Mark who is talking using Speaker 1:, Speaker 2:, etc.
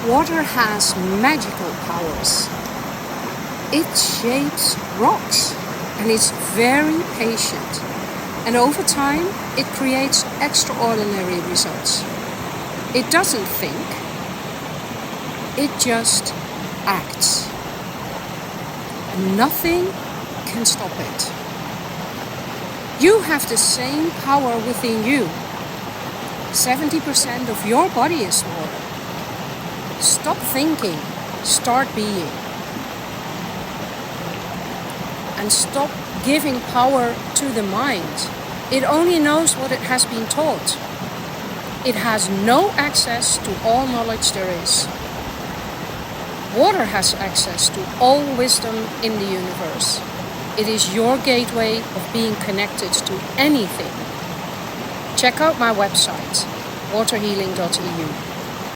Speaker 1: Water has magical powers. It shapes rocks and it's very patient. And over time, it creates extraordinary results. It doesn't think, it just acts. And nothing can stop it. You have the same power within you. 70% of your body is water. Stop thinking, start being. And stop giving power to the mind. It only knows what it has been taught. It has no access to all knowledge there is. Water has access to all wisdom in the universe. It is your gateway of being connected to anything. Check out my website, waterhealing.eu.